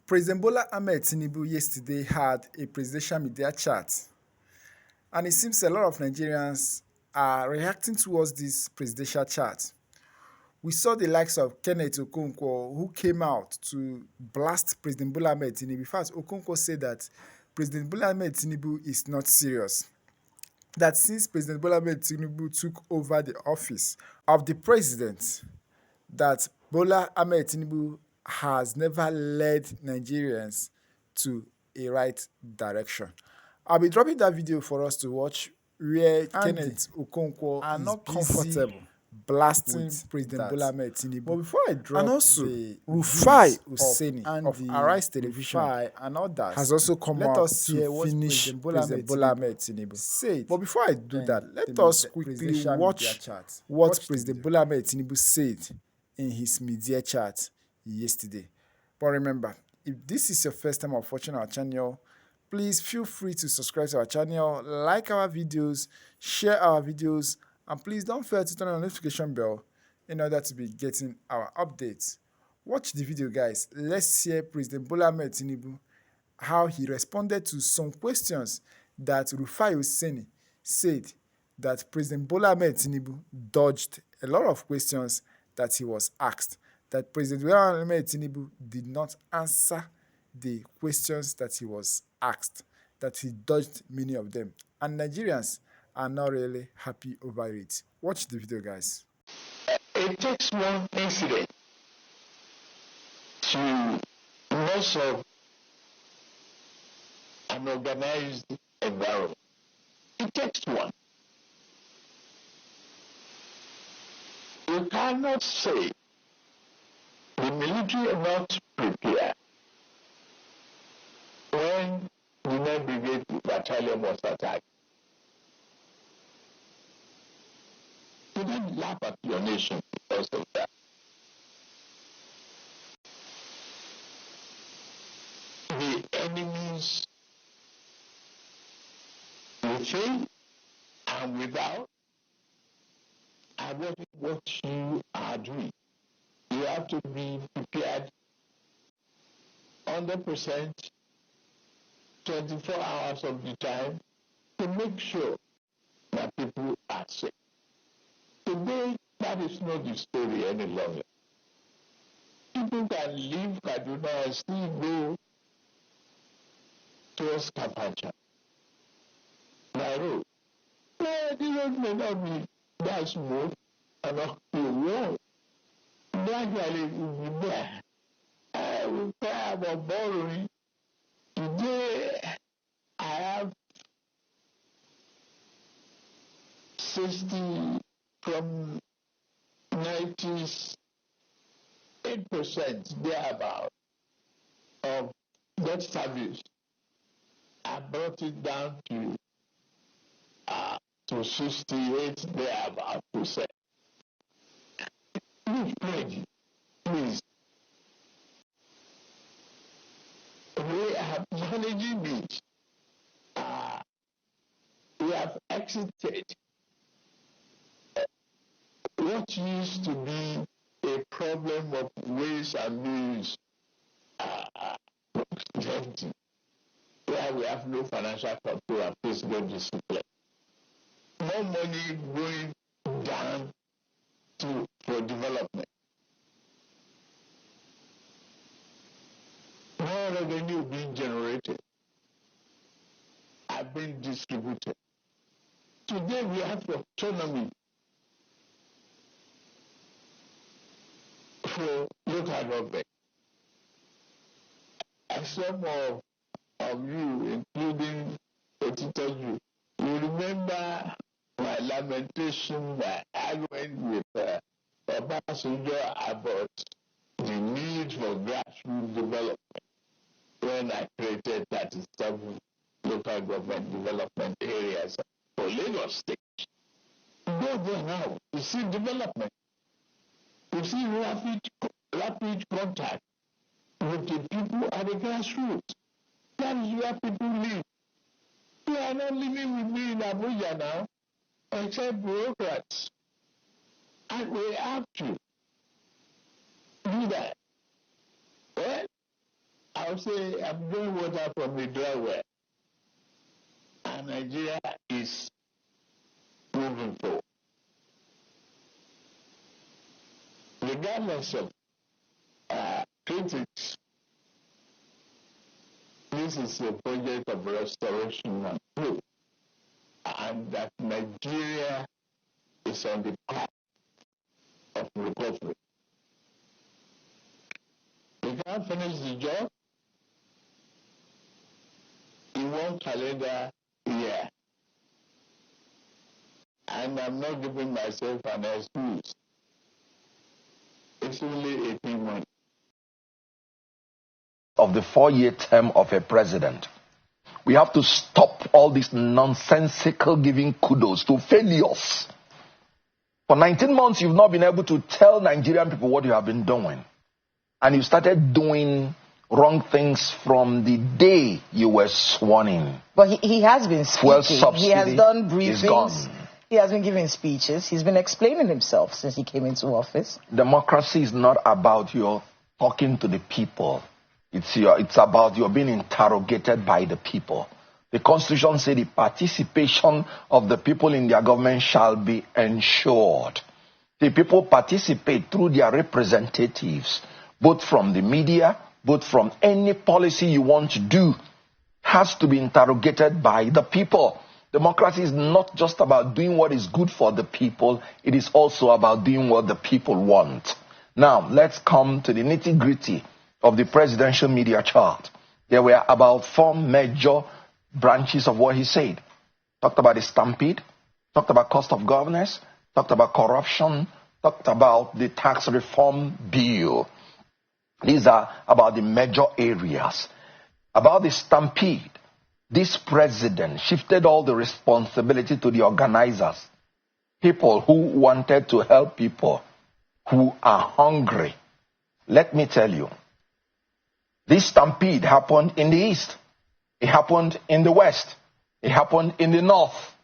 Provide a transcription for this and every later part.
President Bola Ahmed Tinubu yesterday had a presidential media chat, and it seems a lot of Nigerians are reacting towards this presidential chat. We saw the likes of Kenneth Okonkwo, who came out to blast President Bola Ahmed Tinubu. In fact, Okonkwo said that President Bola Ahmed Tinubu is not serious. That since President Bola Ahmed Tinubu took over the office of the president, that Bola Ahmed Tinubu has never led Nigerians to a right direction. I'll be dropping that video for us to watch where Kenneth Okonkwo are not comfortable blasting President Bola Ahmed Tinubu. But before I drop, and also Rufai of Arise Television and others has also come out to finish President Bola Ahmed Tinubu said. But before I do that, let us quickly watch what President Bola Ahmed Tinubu said in his media chat yesterday. But remember, if this is your first time of watching our channel, please feel free to subscribe to our channel, like our videos, share our videos, and please don't fail to turn on the notification bell in order to be getting our updates. Watch the video, guys. Let's hear President Bola Ahmed Tinubu, how he responded to some questions that Rufai said that President Bola Ahmed Tinubu dodged a lot of questions that he was asked, that President Bola Ahmed Tinubu did not answer the questions that he was asked, that he dodged many of them. And Nigerians are not really happy over it. Watch the video, guys. It takes one incident to mess up an organized environment. It takes one. You cannot say the military are not prepared when the 9th Brigade Battalion was attacked. You don't laugh at your nation because of that. The enemies within and without are watching what you are doing. You have to be prepared 100%, 24 hours of the time to make sure that people are safe. Today, that is not the story any longer. People can leave Kaduna and still go towards Kapacha by road. Well, the road may not be that smooth and not be well. Gradually, it will be there. I will care about borrowing. Today, I have 60 from 98% thereabout of debt service. I brought it down to 68 thereabout percent. Please. We are managing it. We have exited what used to be a problem of waste and means where we have no financial control and fiscal discipline. More money going down for development. More revenue being generated are being distributed. Today we have autonomy for local government. And some of you, including you remember my lamentation, my argument with Obasanjo about the need for grassroots development when I created 37 local government development areas for Lagos State. Go there now, you see development. You see rapid contact with the people at the grassroots. That is where people live. They are not living with me in Abuja now, except bureaucrats. And we have to do that. Well, I I'll say I'm drawing water from the dry well. And Nigeria is moving forward. Regardless of critics, this is a project of restoration and growth, and that Nigeria is on the path of recovery. We can't finish the job in one calendar year, and I'm not giving myself an excuse. It's only 18 months. Of the 4-year term of a president. We have to stop all this nonsensical giving kudos to failures. For 19 months, you've not been able to tell Nigerian people what you have been doing. And you started doing wrong things from the day you were sworn in. But he has been speaking. Fuel subsidy He has done is gone. briefings. He has been giving speeches. He's been explaining himself since he came into office. Democracy is not about your talking to the people. It's about your being interrogated by the people. The Constitution says the participation of the people in their government shall be ensured. The people participate through their representatives, both from the media, both from any policy you want to do, has to be interrogated by the people. Democracy is not just about doing what is good for the people, it is also about doing what the people want. Now, let's come to the nitty-gritty of the presidential media chart. There were about 4 major branches of what he said. Talked about the stampede, talked about cost of governance, talked about corruption, talked about the tax reform bill. These are about the major areas. About the stampede, this president shifted all the responsibility to the organizers, people who wanted to help people who are hungry. Let me tell you, this stampede happened in the east. It happened in the west. It happened in the north.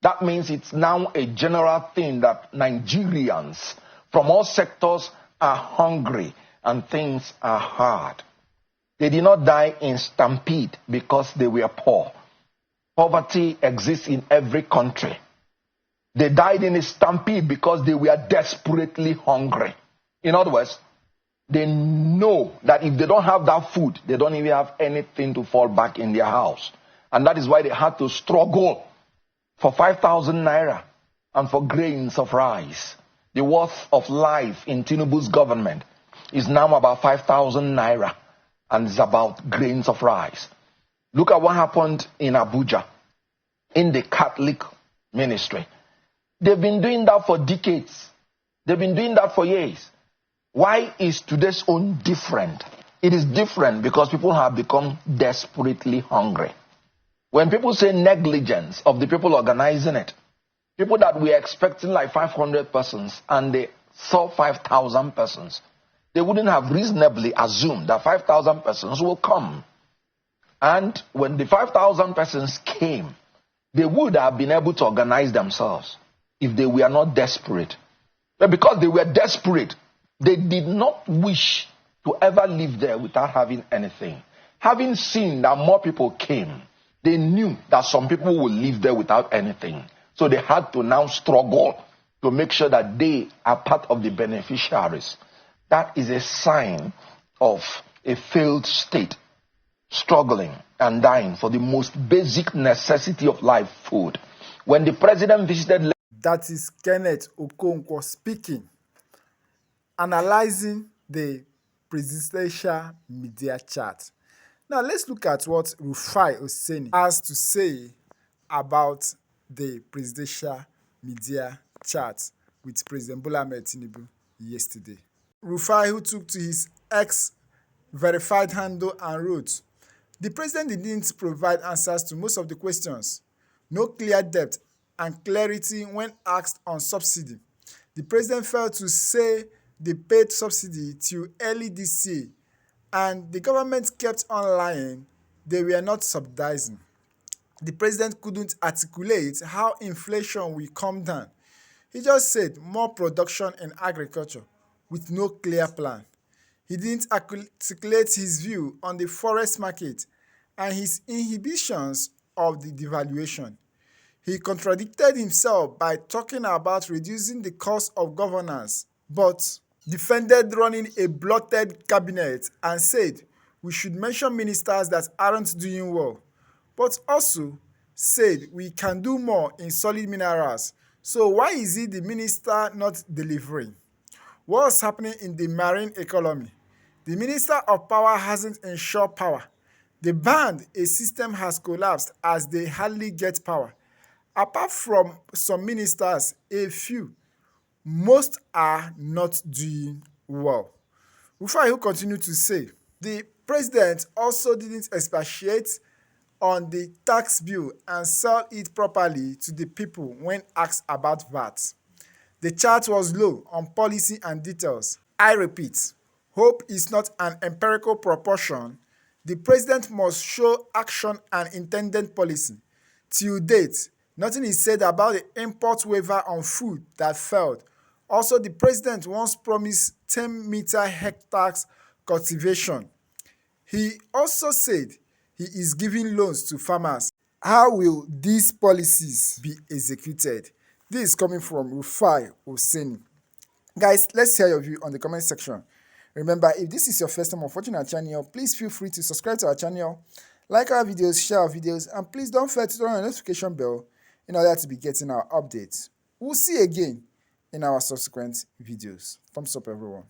That means it's now a general thing that Nigerians from all sectors are hungry and things are hard. They did not die in stampede because they were poor. Poverty exists in every country. They died in a stampede because they were desperately hungry. In other words, they know that if they don't have that food, they don't even have anything to fall back in their house. And that is why they had to struggle for 5,000 naira and for grains of rice. The worth of life in Tinubu's government is now about 5,000 naira and it's about grains of rice. Look at what happened in Abuja, in the Catholic ministry. They've been doing that for decades. They've been doing that for years. Why is today's own different? It is different because people have become desperately hungry. When people say negligence of the people organizing it, people that were expecting like 500 persons and they saw 5,000 persons, they wouldn't have reasonably assumed that 5,000 persons will come. And when the 5,000 persons came, they would have been able to organize themselves if they were not desperate. But because they were desperate, they did not wish to ever live there without having anything. Having seen that more people came, they knew that some people would live there without anything. So they had to now struggle to make sure that they are part of the beneficiaries. That is a sign of a failed state, struggling and dying for the most basic necessity of life, food. When the president visited... That is Kenneth Okonkwo speaking, analyzing the presidential media chart. Now let's look at what Rufai Oseni has to say about the presidential media chat with President Bola Ahmed Tinubu yesterday. Rufai, who took to his verified handle and wrote, "The president didn't provide answers to most of the questions. No clear depth and clarity when asked on subsidy. The president failed to say they paid subsidy till early this year, and the government kept on lying they were not subsidizing. The president couldn't articulate how inflation will come down. He just said more production in agriculture with no clear plan. He didn't articulate his view on the forest market and his inhibitions of the devaluation. He contradicted himself by talking about reducing the cost of governance, but defended running a bloated cabinet and said we should mention ministers that aren't doing well, but also said we can do more in solid minerals. So why is he the minister not delivering? What's happening in the marine economy? The Minister of Power hasn't ensured power. The band a system has collapsed as they hardly get power. Apart from some ministers, a few, most are not doing well. Rufai continued to say, the president also didn't expatiate on the tax bill and sell it properly to the people when asked about VAT. The chart was low on policy and details. I repeat, hope is not an empirical proportion. The president must show action and intended policy. Till date, nothing is said about the import waiver on food that failed. Also, the president once promised 10-meter hectares cultivation. He also said he is giving loans to farmers. How will these policies be executed? This is coming from Rufai Kenneth. Guys, let's hear your view on the comment section. Remember, if this is your first time of watching our channel, please feel free to subscribe to our channel, like our videos, share our videos, and please don't forget to turn on the notification bell in order to be getting our updates. We'll see you again in our subsequent videos. Thumbs up, everyone.